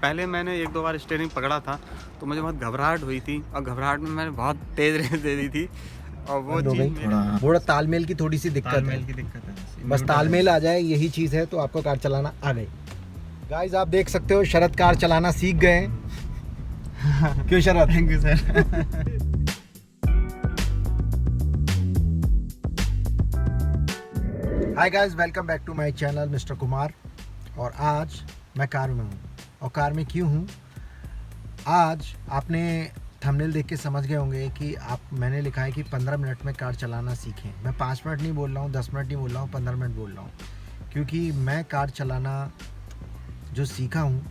पहले मैंने 1-2 बार स्टीयरिंग पकड़ा था तो मुझे बहुत घबराहट हुई थी और घबराहट में मैंने बहुत तेज़ रेस दे दी थी और वो चीज़ थोड़ा तालमेल की थोड़ी सी दिक्कत है। बस तालमेल आ जाए, यही चीज़ है, तो आपको कार चलाना आ गई। गाइस आप देख सकते हो शरद कार चलाना सीख गए हैं। क्यों Sharad? Thank you sir. Hi guys, welcome back to my channel mister Kumar. और आज मैं कार में हूँ। और कार में क्यों हूँ? आज आपने थंबनेल देख के समझ गए होंगे कि मैंने लिखा है कि 15 मिनट में कार चलाना सीखें। मैं 5 मिनट नहीं बोल रहा हूँ, 10 मिनट नहीं बोल रहा हूँ, 15 मिनट बोल रहा हूँ, क्योंकि मैं कार चलाना जो सीखा हूँ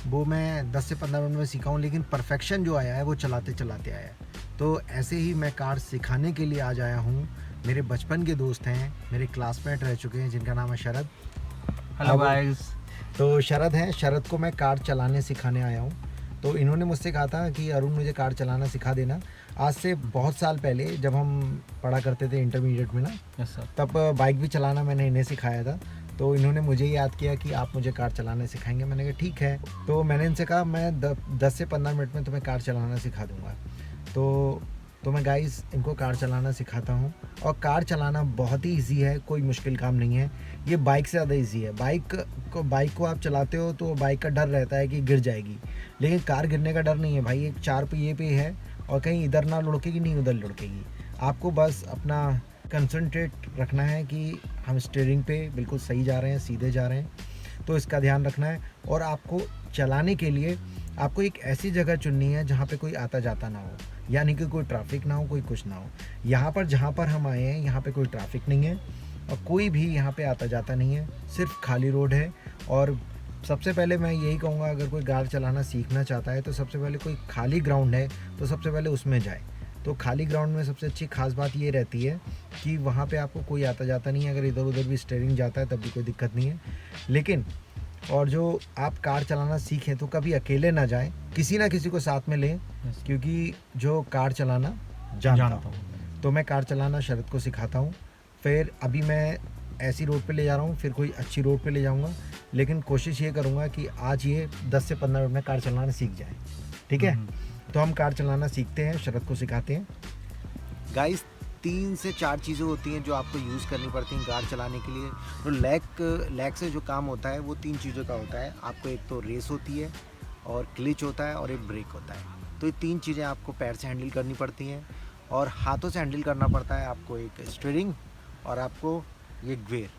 वो मैं 10 से 15 मिनट में सीखा हूँ, लेकिन परफेक्शन जो आया है वो चलाते चलाते आया है। तो ऐसे ही मैं कार सिखाने के लिए आज आया हूँ। मेरे बचपन के दोस्त हैं, मेरे क्लासमेट रह चुके हैं, जिनका नाम है शरद। Hello guys. तो शरद हैं, शरद को मैं कार चलाने सिखाने आया हूँ। तो इन्होंने मुझसे कहा था कि अरुण मुझे कार चलाना सिखा देना। आज से बहुत साल पहले जब हम पढ़ा करते थे इंटरमीडिएट में ना, यस सर। तब बाइक भी चलाना मैंने इन्हें सिखाया था। तो इन्होंने मुझे याद किया कि आप मुझे कार चलाना सिखाएंगे। मैंने कहा ठीक है। तो मैंने इनसे कहा मैं 10 से 15 मिनट में तुम्हें कार चलाना सिखा दूँगा। तो मैं गाइस इनको कार चलाना सिखाता हूँ। और कार चलाना बहुत ही इजी है, कोई मुश्किल काम नहीं है। ये बाइक से ज़्यादा इजी है। बाइक को आप चलाते हो तो बाइक का डर रहता है कि गिर जाएगी, लेकिन कार गिरने का डर नहीं है भाई। एक 4 पहिए पे है और कहीं इधर ना लुढ़केगी, नहीं उधर लुढ़केगी। आपको बस अपना कंसंट्रेट रखना है कि हम स्टीयरिंग पे बिल्कुल सही जा रहे हैं, सीधे जा रहे हैं, तो इसका ध्यान रखना है। और आपको चलाने के लिए आपको एक ऐसी जगह चुननी है जहाँ पे कोई आता जाता ना हो, यानी कि कोई ट्रैफिक ना हो, कोई कुछ ना हो। यहाँ पर जहाँ पर हम आए हैं यहाँ पे कोई ट्रैफिक नहीं है और कोई भी यहाँ पे आता जाता नहीं है, सिर्फ खाली रोड है। और सबसे पहले मैं यही कहूँगा, अगर कोई कार चलाना सीखना चाहता है तो सबसे पहले कोई खाली ग्राउंड है तो सबसे पहले उसमें जाए। तो खाली ग्राउंड में सबसे अच्छी खास बात ये रहती है कि वहाँ पे आपको कोई आता जाता नहीं है। अगर इधर उधर भी स्टीयरिंग जाता है तब भी कोई दिक्कत नहीं है। लेकिन और जो आप कार चलाना सीखें तो कभी अकेले ना जाएं, किसी ना किसी को साथ में लें, क्योंकि जो कार चलाना जानता हूँ तो मैं कार चलाना शरद को सिखाता हूँ। फिर अभी मैं ऐसी रोड पे ले जा रहा हूँ, फिर कोई अच्छी रोड पे ले जाऊँगा, लेकिन कोशिश ये करूँगा कि आज ये 10 से 15 मिनट में कार चलाना सीख जाए। ठीक है? तो हम कार चलाना सीखते हैं, शरद को सिखाते हैं। गाइस 3 से 4 चीज़ें होती हैं जो आपको यूज़ करनी पड़ती हैं कार चलाने के लिए। तो लैग से जो काम होता है वो 3 चीज़ों का होता है। आपको एक तो रेस होती है और क्लिच होता है और एक ब्रेक होता है। तो ये 3 चीज़ें आपको पैर से हैंडल करनी पड़ती हैं और हाथों से हैंडल करना पड़ता है आपको, एक स्टीयरिंग और आपको ये गियर।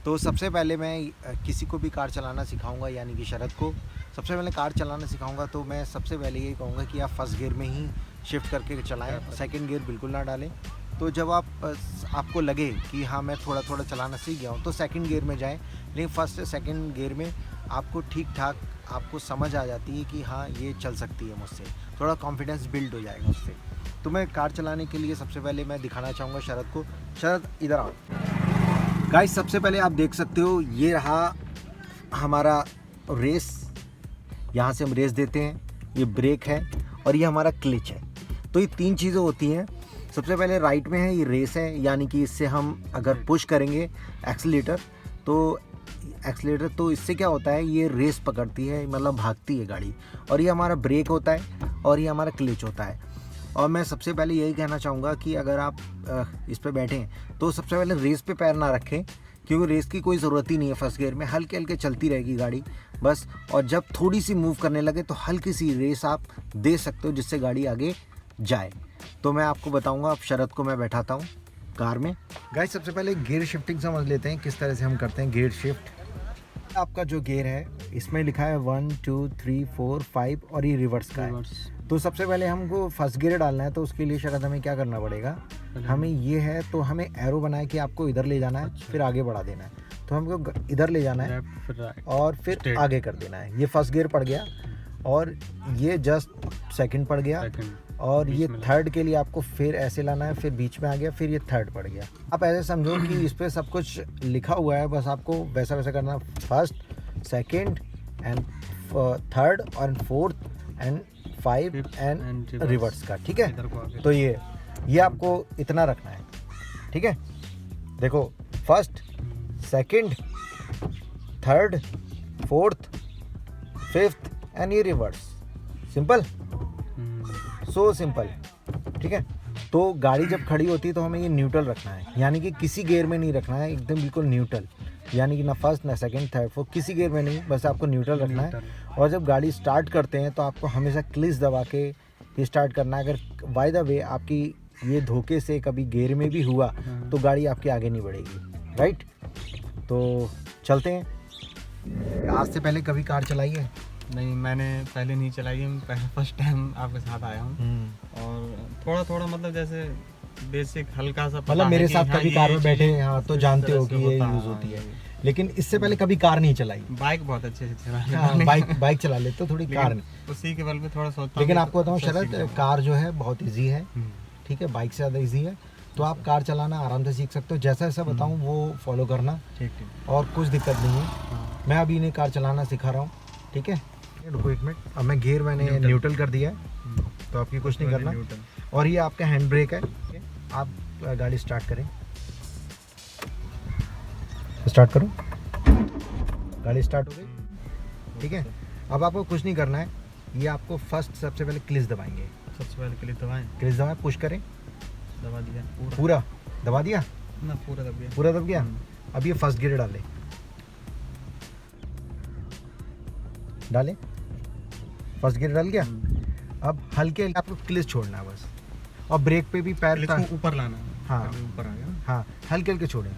तो सबसे पहले मैं किसी को भी कार चलाना सिखाऊंगा, यानी कि शरद को सबसे पहले कार चलाना सिखाऊंगा। तो मैं सबसे पहले यही कहूँगा कि आप फर्स्ट गियर में ही शिफ्ट करके चलाएं, सेकंड गियर बिल्कुल ना डालें। तो जब आपको लगे कि हाँ मैं थोड़ा थोड़ा चलाना सीख गया हूँ तो सेकंड गियर में जाएं। लेकिन फर्स्ट से सेकंड गियर में आपको ठीक ठाक आपको समझ आ जाती है कि हाँ ये चल सकती है मुझसे, थोड़ा कॉन्फिडेंस बिल्ड हो जाएगा उससे। तो मैं कार चलाने के लिए सबसे पहले मैं दिखाना चाहूँगा शरद को। शरद इधर आओ। गाइस सबसे पहले आप देख सकते हो ये रहा हमारा रेस, यहाँ से हम रेस देते हैं, ये ब्रेक है और ये हमारा क्लिच है। तो ये 3 चीज़ें होती हैं। सबसे पहले राइट में है ये रेस है, यानी कि इससे हम अगर पुश करेंगे एक्सीलेटर तो इससे क्या होता है, ये रेस पकड़ती है, मतलब भागती है गाड़ी। और ये हमारा ब्रेक होता है और ये हमारा क्लिच होता है। और मैं सबसे पहले यही कहना चाहूँगा कि अगर आप इस पे बैठें तो सबसे पहले रेस पे पैर ना रखें, क्योंकि रेस की कोई ज़रूरत ही नहीं है। फर्स्ट गियर में हल्के हल्के चलती रहेगी गाड़ी बस, और जब थोड़ी सी मूव करने लगे तो हल्की सी रेस आप दे सकते हो जिससे गाड़ी आगे जाए। तो मैं आपको बताऊंगा, अब शरद को मैं बैठाता हूँ कार में। गाइस सबसे पहले गियर शिफ्टिंग समझ लेते हैं किस तरह से हम करते हैं गियर शिफ्ट। आपका जो गियर है इसमें लिखा है 1 2 3 4 5 और ये रिवर्स का है। तो सबसे पहले हमको फर्स्ट गियर डालना है, तो उसके लिए शरद हमें क्या करना पड़ेगा, हमें ये है तो हमें एरो बनाए कि आपको इधर ले जाना है, फिर आगे बढ़ा देना है। तो हमको इधर ले जाना है और फिर आगे कर देना है। ये फर्स्ट गियर पड़ गया और ये जस्ट सेकंड पड़ गया और ये थर्ड के लिए आपको फिर ऐसे लाना है, फिर बीच में आ गया, फिर ये थर्ड पड़ गया। आप ऐसे समझो कि इस पर सब कुछ लिखा हुआ है, बस आपको वैसा वैसा करना, फर्स्ट सेकंड एंड थर्ड और फोर्थ एंड 5 एंड रिवर्स का। ठीक है? तो ये आपको इतना रखना है। ठीक है? देखो first second third fourth fifth and ये रिवर्स, सिंपल, सो सिंपल, ठीक है। तो गाड़ी जब खड़ी होती है तो हमें ये न्यूट्रल रखना है, यानी कि किसी गियर में नहीं रखना है, एकदम बिल्कुल न्यूट्रल, यानी कि ना फर्स्ट ना सेकंड थर्ड फोर्थ किसी गियर में नहीं, बस आपको न्यूट्रल रखना है। और जब गाड़ी स्टार्ट करते हैं तो आपको हमेशा क्लिच दबा के ये स्टार्ट करना है। अगर बाय द वे आपकी ये धोखे से कभी गियर में भी हुआ तो गाड़ी आपके आगे नहीं बढ़ेगी, राइट। तो चलते हैं। आज से पहले कभी कार चलाई है? नहीं, मैंने पहले नहीं चलाई है, फर्स्ट टाइम आपके साथ आया हूँ। और थोड़ा थोड़ा मतलब जैसे बेसिक हल्का सा मतलब मेरे साथ कभी कार में बैठे हैं, हाँ, तो जानते हो कि ये यूज़ होती है, लेकिन इससे पहले कभी कार नहीं चलाई। बाइक बहुत अच्छे से चला, हाँ, बाइक चला लेते तो थोड़ी कार नहीं, उसी के बल पे थोड़ा सोचता। लेकिन आपको बताऊँ शरद, कार जो है बहुत ईजी है, ठीक है, बाइक से ज़्यादा ईजी है। तो आप कार चलाना आराम से सीख सकते हो, जैसा जैसा बताऊँ वो फॉलो करना, ठीक। और कुछ दिक्कत नहीं है। मैं अभी इन्हें कार चलाना सिखा रहा हूँ, ठीक है। रुको एक मिनट, अब मैं गियर मैंने न्यूट्रल कर दिया है, तो आपकी कुछ नहीं करना। और ये आपका हैंड ब्रेक है, आप गाड़ी स्टार्ट करें, स्टार्ट करो, गाड़ी स्टार्ट हो गई, ठीक है। अब आपको कुछ नहीं करना है, ये आपको फर्स्ट सबसे पहले क्लिच दबाएंगे, सबसे पहले क्लिच दबाएं, क्लिच दबाएं, पुश करें, दबा दिया पूरा दबा दिया ना, पूरा दब गया, पूरा दब गया। अब ये फर्स्ट गियर डालें, डालें, फर्स्ट गियर डाल गया। अब हल्के आपको क्लिच छोड़ना है बस, और ब्रेक पे भी पैर ऊपर लाना है। हाँ, ऊपर आ गया। हाँ, हल्के हल्के छोड़ें,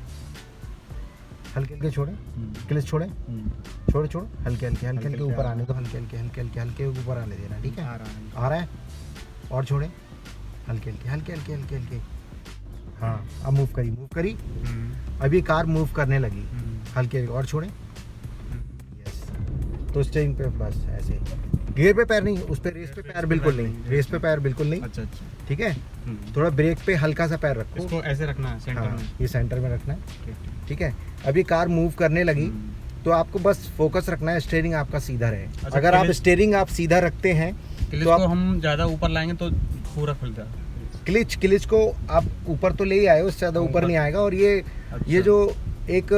हल्के हल्के छोड़ें, क्लिच छोड़ें, छोड़ो छोड़ो, हल्के हल्के हल्के हल्के ऊपर आने दो, हल्के हल्के हल्के हल्के हल्के ऊपर आने देना, ठीक है। आ रहा है, और छोड़ें, हल्के हल्के हल्के हल्के हल्के हल्के, हाँ। अब मूव करी, अब ये कार मूव करने लगी, हल्के हल्के, और छोड़ें, यस। तो स्टीयरिंग पे बस ऐसे, गियर पे पैर नहीं, उस पे रेस पे पैर बिल्कुल नहीं, रेस पे पैर बिल्कुल नहीं, अच्छा, ठीक है। थोड़ा ब्रेक पे हल्का सा पैर रखो, इसको ऐसे रखना है सेंटर में, ये सेंटर में रखना है, ठीक है। अभी कार मूव करने लगी तो आपको बस फोकस रखना है, स्टीयरिंग आपका सीधा रहे। अच्छा, अगर आप स्टीयरिंग आप सीधा रखते हैं तो आप हम ज़्यादा ऊपर लाएंगे तो पूरा खुल जाएगा। क्लिच को आप ऊपर तो ले ही आए, उससे ज़्यादा ऊपर नहीं आएगा। और ये ये जो एक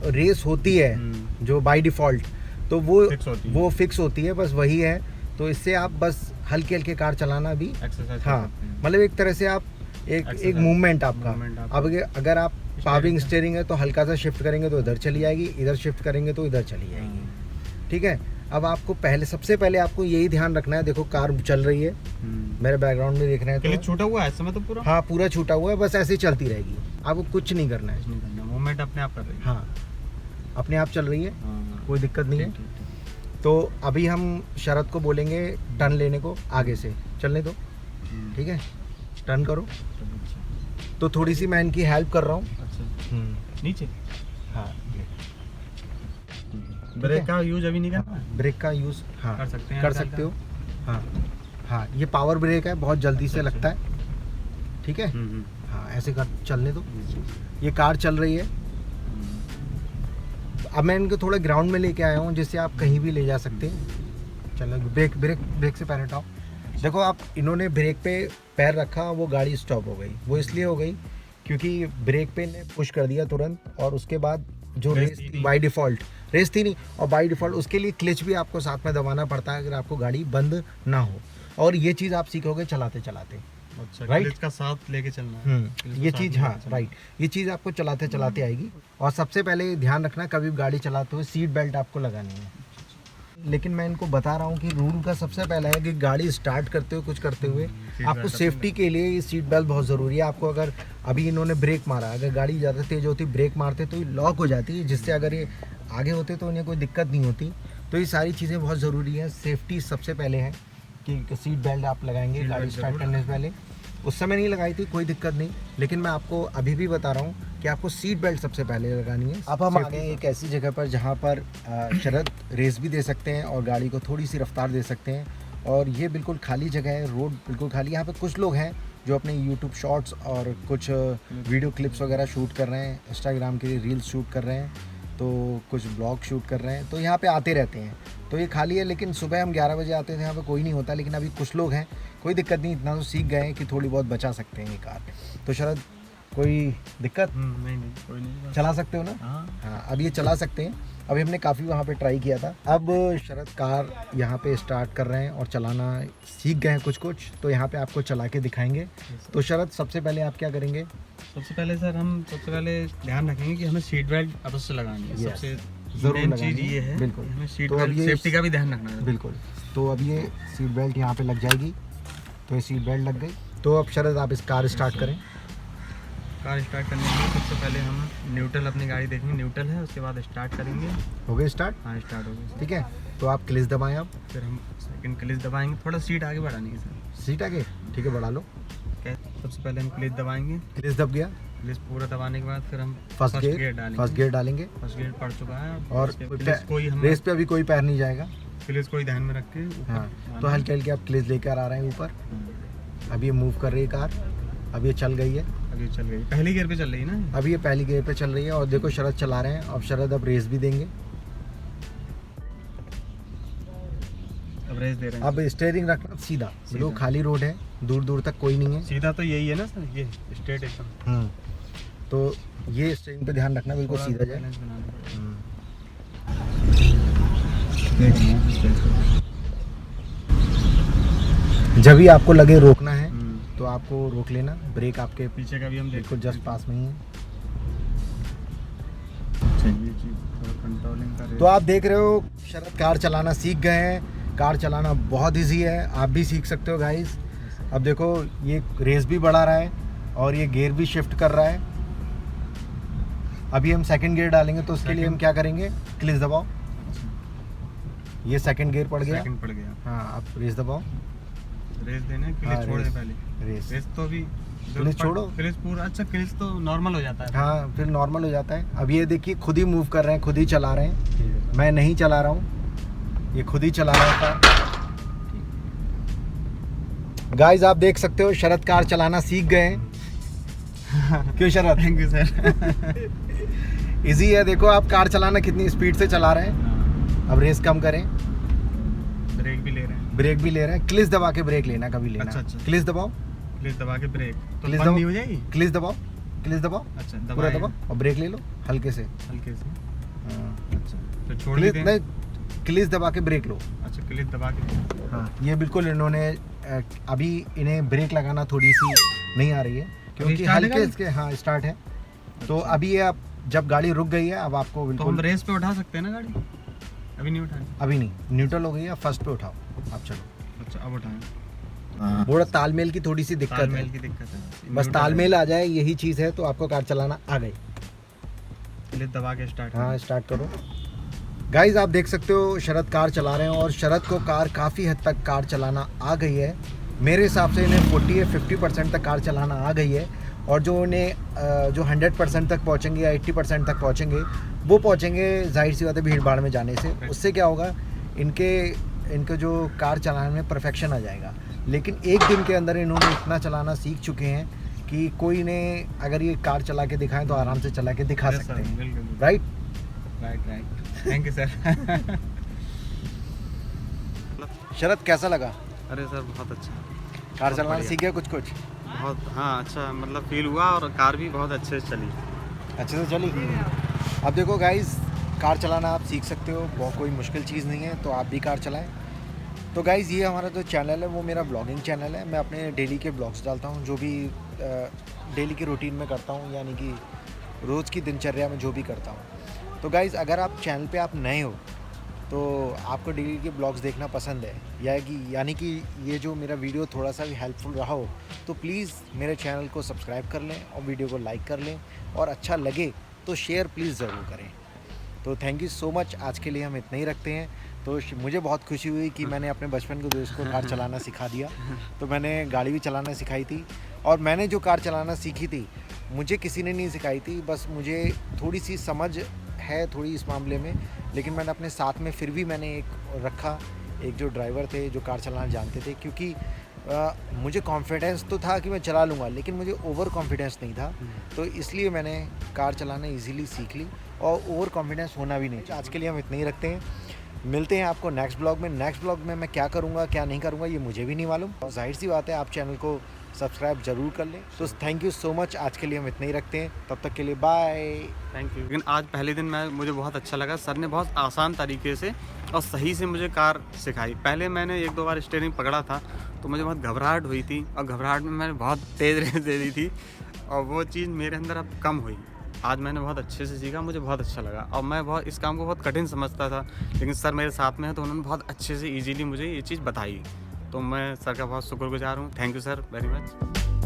रेस होती है जो बाय डिफ़ॉल्ट, तो वो फिक्स होती है, बस वही है। तो इससे आप बस हल्के हल्के कार चलाना भी, हाँ, मतलब एक तरह से आप एक मूवमेंट आपका। अब अगर आप पाविंग स्टीयरिंग है तो हल्का सा शिफ्ट करेंगे तो इधर चली जाएगी, इधर शिफ्ट करेंगे तो इधर चली जाएगी, ठीक है। अब आपको सबसे पहले आपको यही ध्यान रखना है, देखो कार चल रही है, मेरे बैकग्राउंड में देख रहे हैं तो छूटा हुआ है इस समय तो पूरा, हाँ, पूरा छूटा हुआ है, बस ऐसे ही चलती रहेगी, आपको कुछ नहीं करना है, मूवमेंट अपने आप कर रही है, हाँ, अपने आप चल रही है, कोई दिक्कत नहीं है। तो अभी हम शरद को बोलेंगे टर्न लेने को, आगे से चलने दो, ठीक है, टर्न करो। तो थोड़ी सी मैं इनकी हेल्प कर रहा हूँ, नीचे, हाँ, ब्रेक का यूज अभी नहीं करना, ब्रेक का यूज़, हाँ, कर सकते हो, हाँ हाँ, ये पावर ब्रेक है, बहुत जल्दी से लगता है, ठीक है, हाँ, ऐसे कर, चलने दो, ये कार चल रही है। अब मैं इनको थोड़ा ग्राउंड में लेके आया हूँ जिससे आप कहीं भी ले जा सकते हैं। चलो, ब्रेक से पैर हटाओ। देखो, आप इन्होंने ब्रेक पे पैर रखा, वो गाड़ी स्टॉप हो गई। वो इसलिए हो गई क्योंकि ब्रेक पे ने पुश कर दिया तुरंत, और उसके बाद जो रेस थी बाय डिफ़ॉल्ट, रेस थी नहीं, और बाय डिफ़ॉल्ट उसके लिए क्लिच भी आपको साथ में दबाना पड़ता है अगर आपको गाड़ी बंद ना हो। और ये चीज़ आप सीखोगे चलाते चलाते, अच्छा, राइट, क्लिच का साथ लेके चलना है, ये चीज़, हाँ, राइट, ये चीज़ आपको चलाते चलाते आएगी। और सबसे पहले ध्यान रखना, कभी गाड़ी चलाते हुए सीट बेल्ट आपको लगानी है। लेकिन मैं इनको बता रहा हूँ कि रूल का सबसे पहला है कि गाड़ी स्टार्ट करते हुए, कुछ करते हुए आपको सेफ्टी के लिए ये सीट बेल्ट बहुत ज़रूरी है। आपको अगर अभी इन्होंने ब्रेक मारा, अगर गाड़ी ज़्यादा तेज़ होती, ब्रेक मारते तो ये लॉक हो जाती है, जिससे अगर ये आगे होते तो इन्हें कोई दिक्कत नहीं होती। तो ये सारी चीज़ें बहुत ज़रूरी है। सेफ्टी सबसे पहले है कि सीट बेल्ट आप लगाएंगे गाड़ी स्टार्ट करने से पहले। उस समय नहीं लगाई थी, कोई दिक्कत नहीं, लेकिन मैं आपको अभी भी बता रहा हूँ कि आपको सीट बेल्ट सबसे पहले लगानी है। अब हम आ गए एक ऐसी जगह पर जहाँ पर शरद रेस भी दे सकते हैं और गाड़ी को थोड़ी सी रफ्तार दे सकते हैं। और ये बिल्कुल खाली जगह है, रोड बिल्कुल खाली। यहाँ पे कुछ लोग हैं जो अपने यूट्यूब शॉर्ट्स और कुछ वीडियो क्लिप्स वगैरह शूट कर रहे हैं, इंस्टाग्राम के लिए रील्स शूट कर रहे हैं, तो कुछ ब्लॉग शूट कर रहे हैं, तो यहाँ पे आते रहते हैं। तो ये खाली है, लेकिन सुबह हम 11 बजे आते थे, यहाँ पे कोई नहीं होता। लेकिन अभी कुछ लोग हैं, कोई दिक्कत नहीं, इतना तो सीख गए हैं कि थोड़ी बहुत बचा सकते हैं ये कार। तो शरद कोई दिक्कत? नहीं नहीं कोई नहीं, चला सकते हो ना? हाँ, अब ये चला सकते हैं। अभी हमने काफ़ी वहाँ पे ट्राई किया था। अब शरद कार यहाँ पे स्टार्ट कर रहे हैं और चलाना सीख गए हैं कुछ कुछ, तो यहाँ पे आपको चला के दिखाएंगे। तो शरद, सबसे पहले आप क्या करेंगे? सबसे पहले सर हम सबसे पहले ध्यान रखेंगे कि हमें सीट बेल्ट अवश्य लगानी है। Yes, सबसे जरूर मेन लगानी चीज़ है, ये है, बिल्कुल। हमें सीट तो अब बेल्ट ये सेफ्टी का भी ध्यान रखना है। बिल्कुल। तो अब ये सीट बेल्ट यहाँ पे लग जाएगी, तो ये सीट बेल्ट लग गई। तो अब शरद आप इस कार स्टार्ट करें। कार स्टार्ट करने के लिए सबसे पहले हम न्यूट्रल अपनी गाड़ी देखेंगे, न्यूट्रल है, उसके बाद स्टार्ट करेंगे। हो गए स्टार्ट? हाँ स्टार्ट हो गई। ठीक है, तो आप क्लिच दबाएं। अब फिर हम सेकंड क्लिच दबाएंगे, थोड़ा सीट आगे बढ़ानी है सर। सीट आगे, ठीक है, बढ़ा लो। सबसे पहले हम क्लिच दबाएंगे, क्लिच दब गया। क्लिच पूरा दबाने के बाद फिर हम फर्स्ट गियर डालेंगे। फर्स्ट गियर डालेंगे फर्स्ट गियर पड़ चुका है और क्लिच कोई हम रेस पे अभी कोई पैर नहीं जाएगा। क्लिच कोई ध्यान में रख के ऊपर हाँ, तो आना। हल्के हल्के आप क्लिच लेकर आ रहे हैं ऊपर। हाँ, अब ये मूव कर रही है कार, अब ये चल गई है। अभी चल गई, पहली गियर पे चल रही है ना। अभी ये पहली गियर पे चल रही है और देखो शरद चला रहे हैं। अब शरद अब रेस भी देंगे। अब रेस दे रहे हैं। अब स्टेयरिंग रखना सीधा, बिल्कुल सीधा। खाली रोड है, दूर दूर तक कोई नहीं है। सीधा तो यही है ना सर, ये स्ट्रेट एकदम। तो ये स्टेयरिंग पे ध्यान रखना, बिल्कुल थोड़ा सीधा जाए। बैलेंस बनाना पड़ेगा। जब भी आपको लगे रोकना है तो आपको रोक लेना। ब्रेक आपके पीछे का भी हम बिल्कुल जस्ट पास में ही है। कंट्रोलिंग का तो आप देख रहे हो शरद कार चलाना सीख गए हैं। कार चलाना बहुत इजी है, आप भी सीख सकते हो गाइस। अब देखो ये रेस भी बढ़ा रहा है और ये गियर भी शिफ्ट कर रहा है। अभी हम सेकंड गियर डालेंगे, तो उसके लिए हम क्या करेंगे? क्लिच दबाओ। ये सेकंड गियर पड़ गया। सेकंड पड़ गया। हाँ, आप रेस दबाओ। रेस देना है, हाँ, क्लिच छोड़ दे रेस। पहले। रेस रेस तो अभी क्लिच छोड़ो। क्लिच पूरा, अच्छा क्लिच तो नॉर्मल हो जाता है। हाँ, फिर नॉर्मल हो जाता है। अब ये देखिए खुद ही मूव कर रहे हैं, खुद ही चला रहे हैं। मैं नहीं चला रहा हूँ, ये खुद ही चला रहा था। गाइस आप देख सकते हो शरद कार चलाना सीख गए हैं। क्यों Sharad? Thank you sir. Easy है, देखो आप कार चलाना कितनी स्पीड से चला रहे हैं। अब रेस कम करें, ब्रेक भी ले रहे हैं। ब्रेक भी ले रहे हैं। क्लिच दबा के ब्रेक लेना, कभी लेना। अच्छा। क्लिच दबाओ, क्लिच दबा के ब्रेक तो क्लिच बंद दबाओ। नहीं हो जाएगी। क्लिच दबाओ, क्लिच दबाओ, अच्छा पूरा दबाए। दबाओ और ब्रेक ले लो हल्के से। हल्के से। हाँ। अच्छा तो छोड़ क्लिच देते हैं। नहीं, क्लिच दबा के ब्रेक लो। अच्छा क्लिच दबा के। हाँ, ये बिल्कुल इन्होंने अभी इन्हें ब्रेक लगाना थोड़ी सी नहीं आ रही है, क्योंकि स्टार्ट है हल्के गाड़ी? इसके हाँ स्टार्ट है। तो अच्छा। अभी ये आप जब गाड़ी रुक गई है, अब आपको तो हम बिल्कुल रेस पे उठा सकते हैं ना गाड़ी? अभी नहीं उठाएं। अभी नहीं, न्यूट्रल हो गई है, फर्स्ट पे उठाओ आप। चलो, अच्छा अब उठाएं। थोड़ा तालमेल की थोड़ी सी दिक्कत तालमेल है, की दिक्कत है। बस तालमेल आ जाए यही चीज़ है, तो आपको कार चलाना आ गई। क्लिच दबा के स्टार्ट। हाँ, स्टार्ट करो। गाइज आप देख सकते हो शरद कार चला रहे हैं और शरद को कार काफ़ी हद तक कार चलाना आ गई है। मेरे हिसाब से इन्हें 40 या 50% तक कार चलाना आ गई है। और जो इन्हें जो 100% तक पहुंचेंगे या 80% तक पहुंचेंगे, वो पहुंचेंगे जाहिर सी बात है भीड़ भाड़ में जाने से। उससे क्या होगा, इनके जो कार चलाने में परफेक्शन आ जाएगा। लेकिन एक दिन के अंदर इन्होंने इतना चलाना सीख चुके हैं कि कोई इन्हें अगर ये कार चला के दिखाएं तो आराम से चला के दिखा सकते हैं। Right right. Thank you sir. Sharad कैसा लगा? अरे सर बहुत अच्छा, कार बहुत चलाना बढ़िया। सीख गया कुछ कुछ? बहुत हाँ अच्छा मतलब फील हुआ और कार भी बहुत अच्छे से चली। अच्छे से चली। अब देखो गाइस, कार चलाना आप सीख सकते हो, बहुत कोई मुश्किल चीज़ नहीं है, तो आप भी कार चलाएं। तो गाइस ये हमारा जो चैनल है वो मेरा ब्लॉगिंग चैनल है। मैं अपने डेली के ब्लॉग्स डालता हूँ, जो भी डेली की रूटीन में करता हूँ, यानी कि रोज़ की दिनचर्या में जो भी करता हूँ। तो गाइस अगर आप चैनल पे आप नए हो तो आपको डेली के ब्लॉग्स देखना पसंद है, यानी कि ये जो मेरा वीडियो थोड़ा सा भी हेल्पफुल रहा हो, तो प्लीज़ मेरे चैनल को सब्सक्राइब कर लें और वीडियो को लाइक कर लें, और अच्छा लगे तो शेयर प्लीज़ ज़रूर करें। तो थैंक यू सो मच, आज के लिए हम इतना ही रखते हैं। तो मुझे बहुत खुशी हुई कि मैंने अपने बचपन के दोस्त को कार चलाना सिखा दिया। तो मैंने गाड़ी भी चलाना सिखाई थी, और मैंने जो कार चलाना सीखी थी मुझे किसी ने नहीं सिखाई थी, बस मुझे थोड़ी सी समझ है थोड़ी इस मामले में, लेकिन मैंने अपने साथ में फिर भी मैंने एक रखा, एक जो ड्राइवर थे जो कार चलाना जानते थे, क्योंकि मुझे कॉन्फिडेंस तो था कि मैं चला लूँगा, लेकिन मुझे ओवर कॉन्फिडेंस नहीं था। तो इसलिए मैंने कार चलाना इजीली सीख ली, और ओवर कॉन्फिडेंस होना भी नहीं। आज के लिए हम इतना ही रखते हैं, मिलते हैं आपको नेक्स्ट ब्लॉग में। नेक्स्ट ब्लॉग में मैं क्या करूँगा क्या नहीं करूँगा ये मुझे भी नहीं मालूम, और जाहिर सी बात है आप चैनल को सब्सक्राइब ज़रूर कर लें। तो थैंक यू सो मच, आज के लिए हम इतना ही रखते हैं, तब तक के लिए बाय। Thank you. लेकिन आज पहले दिन मुझे बहुत अच्छा लगा, सर ने बहुत आसान तरीके से और सही से मुझे कार सिखाई। पहले मैंने 1-2 बार स्टीयरिंग पकड़ा था तो मुझे बहुत घबराहट हुई थी और घबराहट में मैंने बहुत तेज़ रेस दे दी थी और वो चीज़ मेरे अंदर अब कम हुई। आज मैंने बहुत अच्छे से सीखा, मुझे बहुत अच्छा लगा और मैं बहुत इस काम को बहुत कठिन समझता था, लेकिन सर मेरे साथ में हैं तो उन्होंने बहुत अच्छे से ईज़िली मुझे ये चीज़ बताई। तो मैं सर का बहुत शुक्रगुज़ार हूँ। Thank you sir very much.